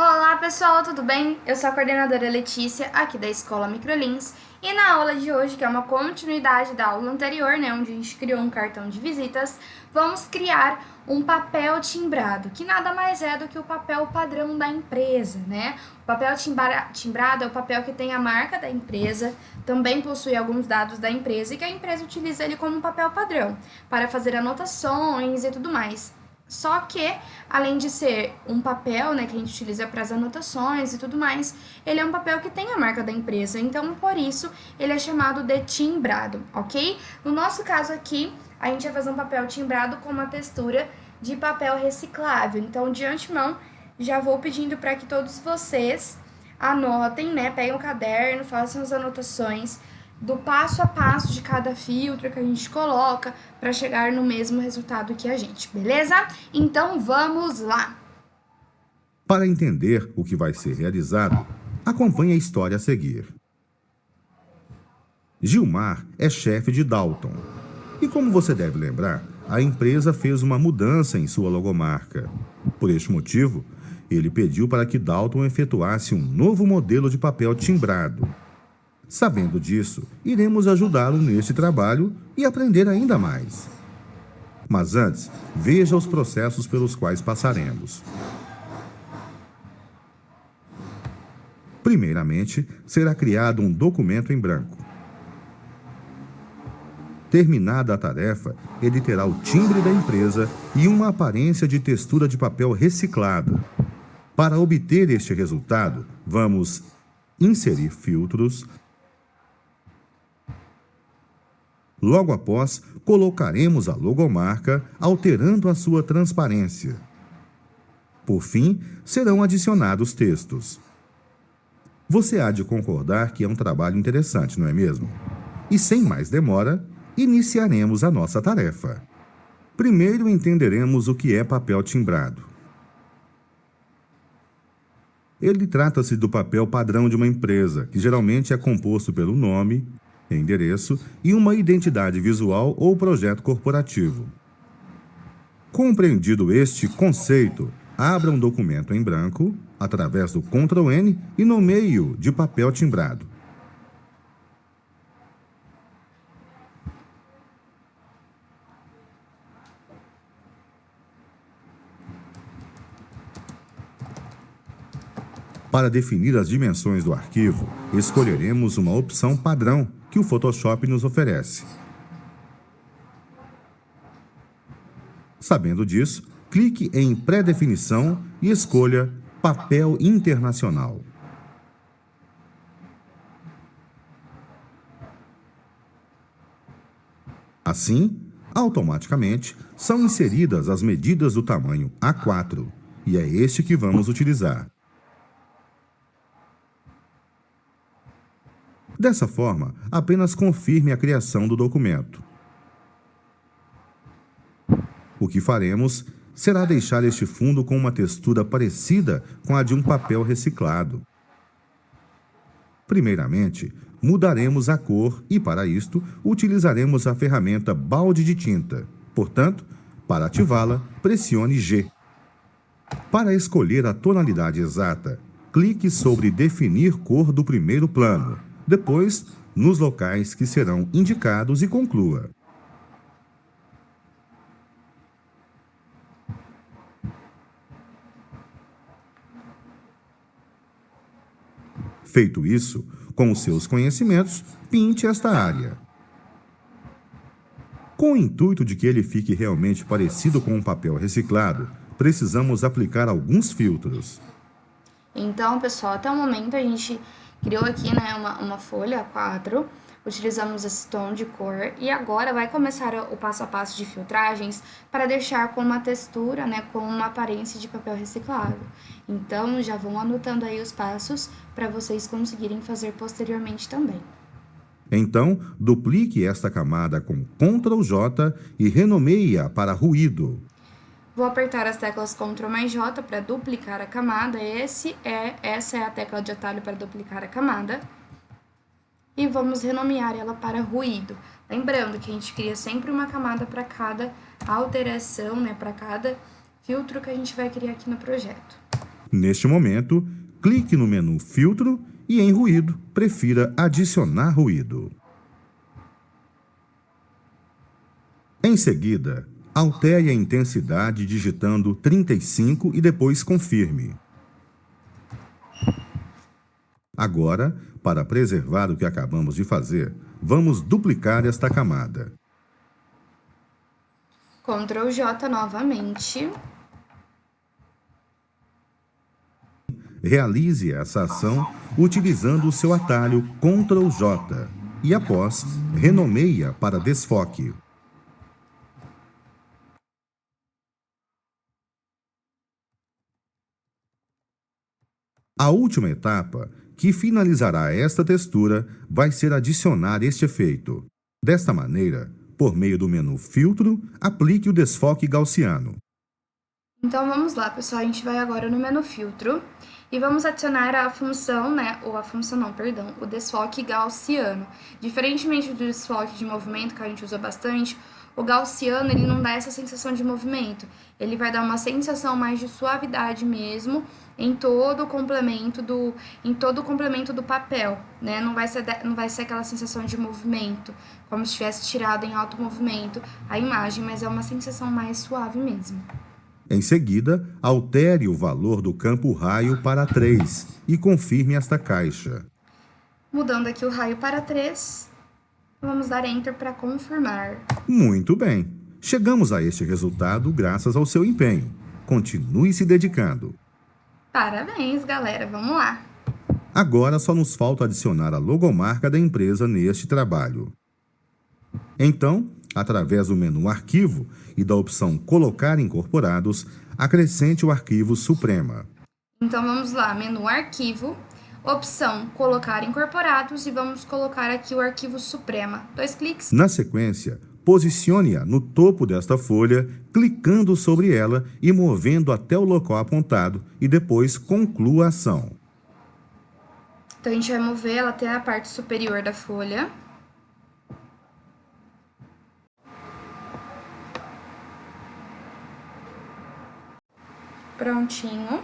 Olá pessoal, tudo bem? Eu sou a coordenadora Letícia, aqui da Escola Microlins, e na aula de hoje, que é uma continuidade da aula anterior, onde a gente criou um cartão de visitas, vamos criar um papel timbrado, que nada mais é do que o papel padrão da empresa, O papel timbrado é o papel que tem a marca da empresa, também possui alguns dados da empresa e que a empresa utiliza ele como um papel padrão, para fazer anotações e tudo mais. Só que, além de ser um papel, que a gente utiliza para as anotações e tudo mais, ele é um papel que tem a marca da empresa, então por isso ele é chamado de timbrado, ok? No nosso caso aqui, a gente vai fazer um papel timbrado com uma textura de papel reciclável. Então, de antemão, já vou pedindo para que todos vocês anotem, peguem um caderno, façam as anotações do passo a passo de cada filtro que a gente coloca para chegar no mesmo resultado que a gente, beleza? Então vamos lá! Para entender o que vai ser realizado, acompanhe a história a seguir. Gilmar é chefe de Dalton. E como você deve lembrar, a empresa fez uma mudança em sua logomarca. Por este motivo, ele pediu para que Dalton efetuasse um novo modelo de papel timbrado. Sabendo disso, iremos ajudá-lo neste trabalho e aprender ainda mais. Mas antes, veja os processos pelos quais passaremos. Primeiramente, será criado um documento em branco. Terminada a tarefa, ele terá o timbre da empresa e uma aparência de textura de papel reciclado. Para obter este resultado, vamos inserir filtros. Logo após, colocaremos a logomarca, alterando a sua transparência. Por fim, serão adicionados textos. Você há de concordar que é um trabalho interessante, não é mesmo? E sem mais demora, iniciaremos a nossa tarefa. Primeiro entenderemos o que é papel timbrado. Ele trata-se do papel padrão de uma empresa, que geralmente é composto pelo nome, endereço e uma identidade visual ou projeto corporativo. Compreendido este conceito, abra um documento em branco, através do Ctrl N e nomeie-o de papel timbrado. Para definir as dimensões do arquivo, escolheremos uma opção padrão que o Photoshop nos oferece. Sabendo disso, clique em Pré-definição e escolha Papel Internacional. Assim, automaticamente, são inseridas as medidas do tamanho A4, e é este que vamos utilizar. Dessa forma, apenas confirme a criação do documento. O que faremos será deixar este fundo com uma textura parecida com a de um papel reciclado. Primeiramente, mudaremos a cor e, para isto, utilizaremos a ferramenta balde de tinta. Portanto, para ativá-la, pressione G. Para escolher a tonalidade exata, clique sobre Definir cor do primeiro plano. Depois, nos locais que serão indicados e conclua. Feito isso, com os seus conhecimentos, pinte esta área. Com o intuito de que ele fique realmente parecido com um papel reciclado, precisamos aplicar alguns filtros. Então, pessoal, até o momento a gente criou aqui, uma folha A4, utilizamos esse tom de cor e agora vai começar o passo a passo de filtragens para deixar com uma textura, com uma aparência de papel reciclado. Então, já vão anotando aí os passos para vocês conseguirem fazer posteriormente também. Então, duplique esta camada com Ctrl J e renomeie-a para ruído. Vou apertar as teclas Ctrl mais J para duplicar a camada. Essa é a tecla de atalho para duplicar a camada. E vamos renomear ela para ruído. Lembrando que a gente cria sempre uma camada para cada alteração, para cada filtro que a gente vai criar aqui no projeto. Neste momento, clique no menu Filtro e em Ruído, prefira Adicionar ruído. Em seguida, altere a intensidade digitando 35 e depois confirme. Agora, para preservar o que acabamos de fazer, vamos duplicar esta camada. Ctrl J novamente. Realize essa ação utilizando o seu atalho Ctrl J e, após, renomeie-a para Desfoque. A última etapa, que finalizará esta textura, vai ser adicionar este efeito. Desta maneira, por meio do menu Filtro, aplique o desfoque gaussiano. Então vamos lá, pessoal, a gente vai agora no menu Filtro e vamos adicionar a função, o desfoque gaussiano. Diferentemente do desfoque de movimento, que a gente usa bastante, o gaussiano ele não dá essa sensação de movimento, ele vai dar uma sensação mais de suavidade mesmo em todo o complemento do papel, né? Não vai ser aquela sensação de movimento, como se tivesse tirado em alto movimento a imagem, mas é uma sensação mais suave mesmo. Em seguida, altere o valor do campo raio para 3 e confirme esta caixa. Mudando aqui o raio para 3, vamos dar Enter para confirmar. Muito bem! Chegamos a este resultado graças ao seu empenho. Continue se dedicando. Parabéns, galera! Vamos lá! Agora só nos falta adicionar a logomarca da empresa neste trabalho. Então, através do menu Arquivo e da opção Colocar incorporados, acrescente o arquivo Suprema. Então vamos lá, menu Arquivo, opção Colocar incorporados e vamos colocar aqui o arquivo Suprema. 2 cliques. Na sequência, posicione-a no topo desta folha, clicando sobre ela e movendo até o local apontado e depois conclua a ação. Então a gente vai mover ela até a parte superior da folha. Prontinho.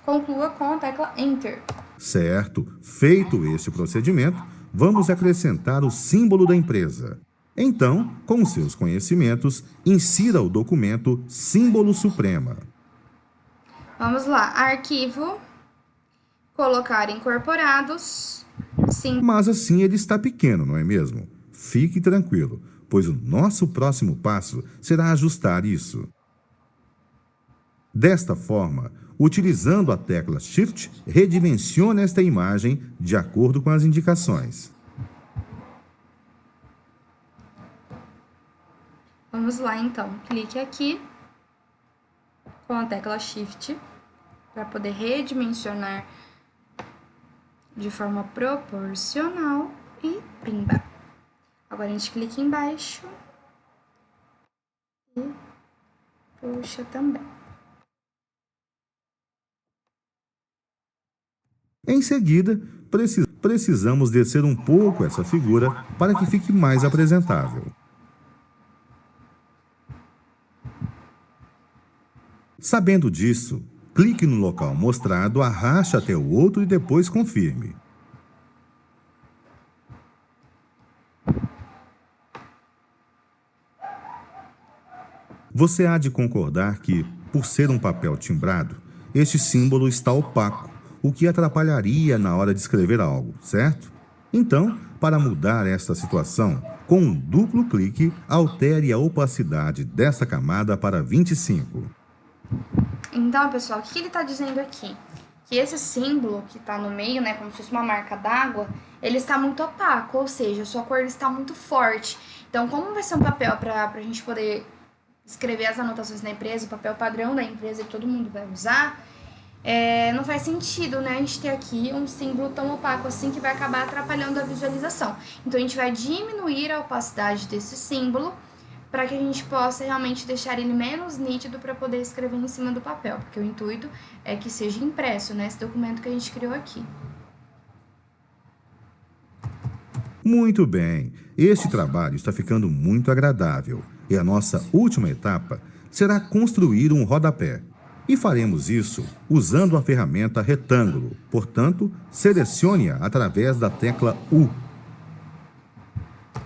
Conclua com a tecla Enter. Certo. Feito este procedimento, vamos acrescentar o símbolo da empresa. Então, com seus conhecimentos, insira o documento Símbolo Suprema. Vamos lá. Arquivo. Colocar incorporados. Sim. Mas assim ele está pequeno, não é mesmo? Fique tranquilo, pois o nosso próximo passo será ajustar isso. Desta forma, utilizando a tecla Shift, redimensione esta imagem de acordo com as indicações. Vamos lá, então. Clique aqui com a tecla Shift para poder redimensionar de forma proporcional e pimba. Agora a gente clica embaixo e puxa também. Em seguida, precisamos descer um pouco essa figura para que fique mais apresentável. Sabendo disso, clique no local mostrado, arraste até o outro e depois confirme. Você há de concordar que, por ser um papel timbrado, este símbolo está opaco, o que atrapalharia na hora de escrever algo, certo? Então, para mudar esta situação, com um duplo clique, altere a opacidade desta camada para 25. Então, pessoal, o que ele está dizendo aqui? Que esse símbolo que está no meio, né, como se fosse uma marca d'água, ele está muito opaco, ou seja, a sua cor está muito forte. Então, como vai ser um papel para a gente poder escrever as anotações da empresa, o papel padrão da empresa que todo mundo vai usar, não faz sentido, né, a gente ter aqui um símbolo tão opaco assim que vai acabar atrapalhando a visualização. Então, a gente vai diminuir a opacidade desse símbolo para que a gente possa realmente deixar ele menos nítido para poder escrever em cima do papel, porque o intuito é que seja impresso, né, esse documento que a gente criou aqui. Muito bem, este trabalho está ficando muito agradável e a nossa última etapa será construir um rodapé. E faremos isso usando a ferramenta retângulo. Portanto, selecione-a através da tecla U.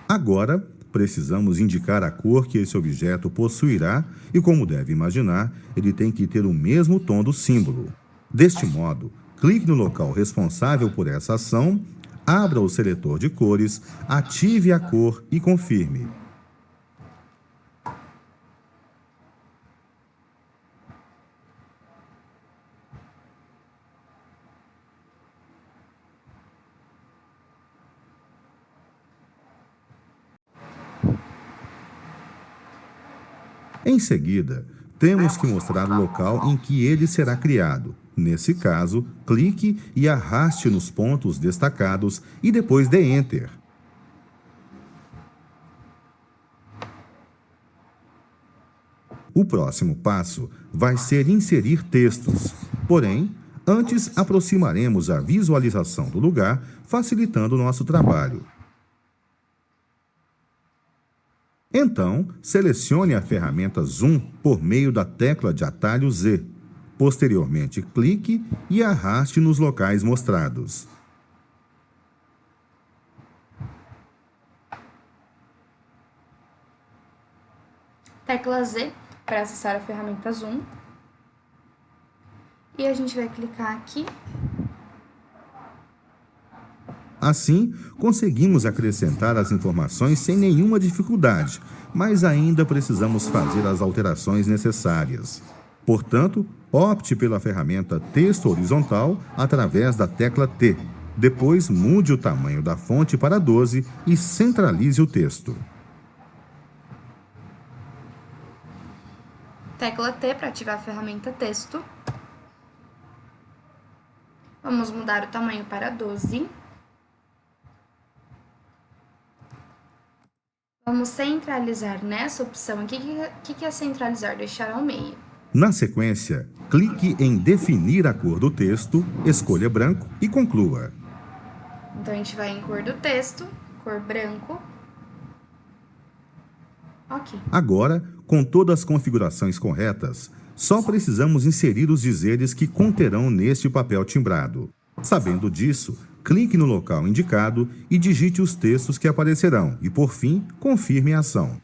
Agora, precisamos indicar a cor que esse objeto possuirá e, como deve imaginar, ele tem que ter o mesmo tom do símbolo. Deste modo, clique no local responsável por essa ação, abra o seletor de cores, ative a cor e confirme. Em seguida, temos que mostrar o local em que ele será criado. Nesse caso, clique e arraste nos pontos destacados e depois dê Enter. O próximo passo vai ser inserir textos. Porém, antes aproximaremos a visualização do lugar, facilitando o nosso trabalho. Então, selecione a ferramenta Zoom por meio da tecla de atalho Z. Posteriormente, clique e arraste nos locais mostrados. Tecla Z para acessar a ferramenta Zoom. E a gente vai clicar aqui. Assim, conseguimos acrescentar as informações sem nenhuma dificuldade, mas ainda precisamos fazer as alterações necessárias. Portanto, opte pela ferramenta Texto Horizontal através da tecla T. Depois, mude o tamanho da fonte para 12 e centralize o texto. Tecla T para ativar a ferramenta Texto. Vamos mudar o tamanho para 12. Vamos centralizar nessa opção aqui. O que é centralizar? Deixar ao meio. Na sequência, clique em Definir a cor do texto, escolha branco e conclua. Então, a gente vai em cor do texto, cor branco. Ok. Agora, com todas as configurações corretas, só precisamos inserir os dizeres que conterão neste papel timbrado. Sabendo disso, clique no local indicado e digite os textos que aparecerão e, por fim, confirme a ação.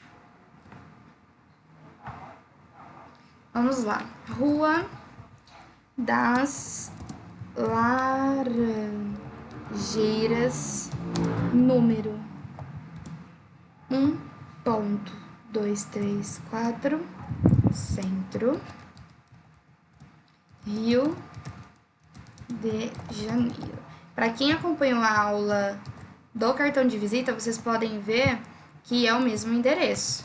Vamos lá. Rua das Laranjeiras, número 1.234, Centro, Rio de Janeiro. Para quem acompanhou a aula do cartão de visita, vocês podem ver que é o mesmo endereço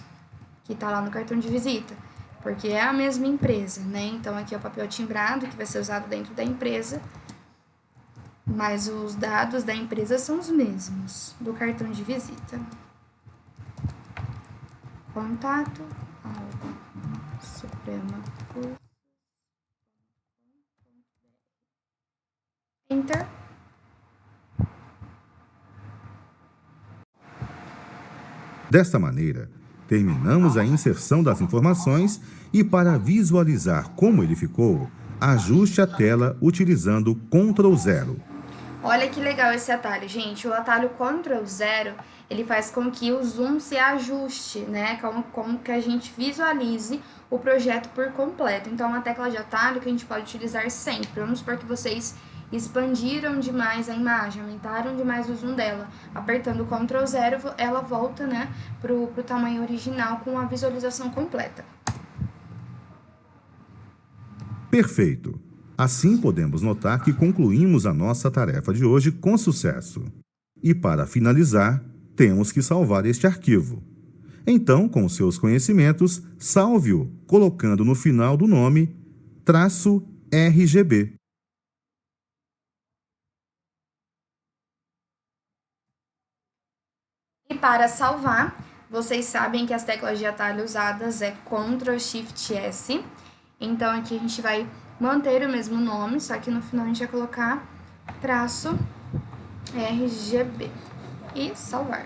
que está lá no cartão de visita, porque é a mesma empresa, né? Então, aqui é o papel timbrado que vai ser usado dentro da empresa, mas os dados da empresa são os mesmos do cartão de visita. Contato, Suprema Corte. Enter. Desta maneira, terminamos a inserção das informações e, para visualizar como ele ficou, ajuste a tela utilizando Ctrl 0. Olha que legal esse atalho, gente. O atalho Ctrl 0, ele faz com que o zoom se ajuste, né? Como que a gente visualize o projeto por completo. Então, é uma tecla de atalho que a gente pode utilizar sempre. Vamos supor que vocês expandiram demais a imagem, aumentaram demais o zoom dela. Apertando o Ctrl 0, ela volta, né, pro tamanho original com a visualização completa. Perfeito! Assim podemos notar que concluímos a nossa tarefa de hoje com sucesso. E para finalizar, temos que salvar este arquivo. Então, com seus conhecimentos, salve-o colocando no final do nome "-RGB". E para salvar, vocês sabem que as teclas de atalho usadas é Ctrl Shift S. Então, aqui a gente vai manter o mesmo nome, só que no final a gente vai colocar "-RGB" e salvar.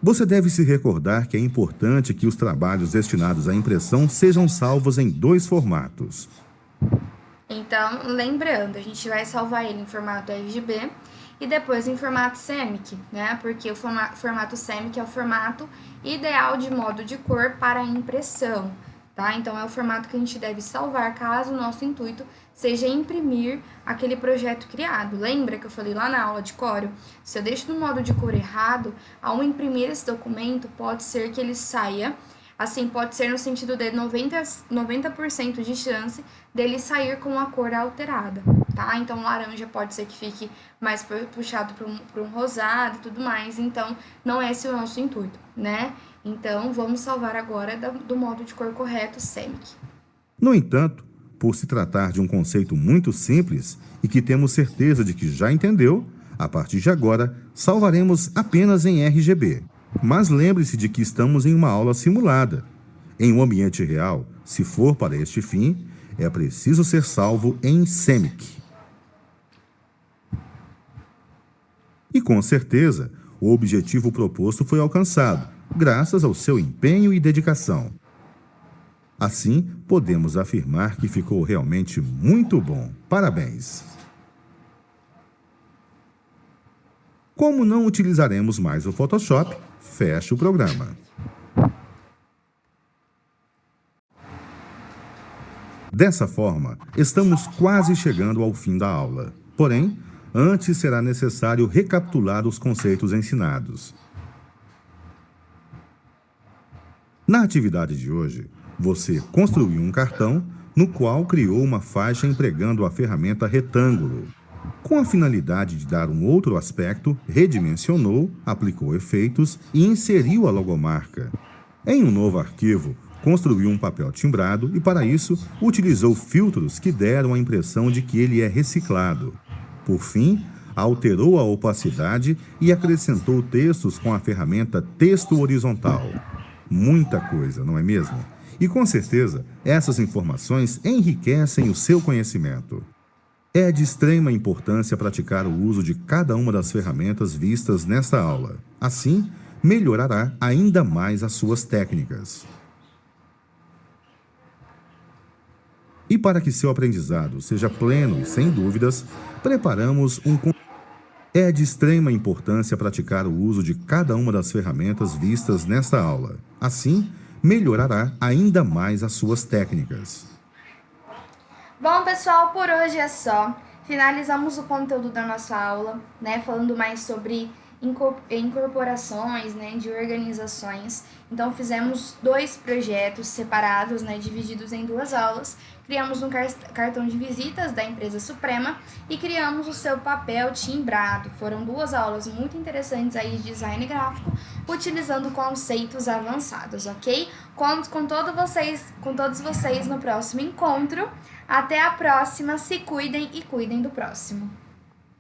Você deve se recordar que é importante que os trabalhos destinados à impressão sejam salvos em 2 formatos. Então, lembrando, a gente vai salvar ele em formato RGB e depois em formato CMYK, né? Porque o formato CMYK é o formato ideal de modo de cor para impressão, tá? Então, é o formato que a gente deve salvar caso o nosso intuito seja imprimir aquele projeto criado. Lembra que eu falei lá na aula de Corel? Se eu deixo no modo de cor errado, ao imprimir esse documento, pode ser que ele saia. Assim, pode ser no sentido de 90% de chance dele sair com a cor alterada, tá? Então, laranja pode ser que fique mais puxado para um rosado e tudo mais. Então, não é esse o nosso intuito, né? Então, vamos salvar agora do modo de cor correto, CMYK. No entanto, por se tratar de um conceito muito simples e que temos certeza de que já entendeu, a partir de agora, salvaremos apenas em RGB. Mas lembre-se de que estamos em uma aula simulada. Em um ambiente real, se for para este fim, é preciso ser salvo em CMYK. E com certeza, o objetivo proposto foi alcançado, graças ao seu empenho e dedicação. Assim, podemos afirmar que ficou realmente muito bom. Parabéns! Como não utilizaremos mais o Photoshop, feche o programa. Dessa forma, estamos quase chegando ao fim da aula. Porém, antes será necessário recapitular os conceitos ensinados. Na atividade de hoje, você construiu um cartão no qual criou uma faixa empregando a ferramenta retângulo. Com a finalidade de dar um outro aspecto, redimensionou, aplicou efeitos e inseriu a logomarca. Em um novo arquivo, construiu um papel timbrado e, para isso, utilizou filtros que deram a impressão de que ele é reciclado. Por fim, alterou a opacidade e acrescentou textos com a ferramenta Texto Horizontal. Muita coisa, não é mesmo? E com certeza, essas informações enriquecem o seu conhecimento. É de extrema importância praticar o uso de cada uma das ferramentas vistas nesta aula. Assim, melhorará ainda mais as suas técnicas. E para que seu aprendizado seja pleno e sem dúvidas, preparamos É de extrema importância praticar o uso de cada uma das ferramentas vistas nesta aula. Assim, melhorará ainda mais as suas técnicas. Bom, pessoal, por hoje é só. Finalizamos o conteúdo da nossa aula, né, falando mais sobre incorporações, né, de organizações. Então, fizemos 2 projetos separados, né, divididos em 2 aulas. Criamos um cartão de visitas da empresa Suprema e criamos o seu papel timbrado. Foram 2 aulas muito interessantes aí de design gráfico, utilizando conceitos avançados, ok? Conto com todos vocês no próximo encontro. Até a próxima, se cuidem e cuidem do próximo.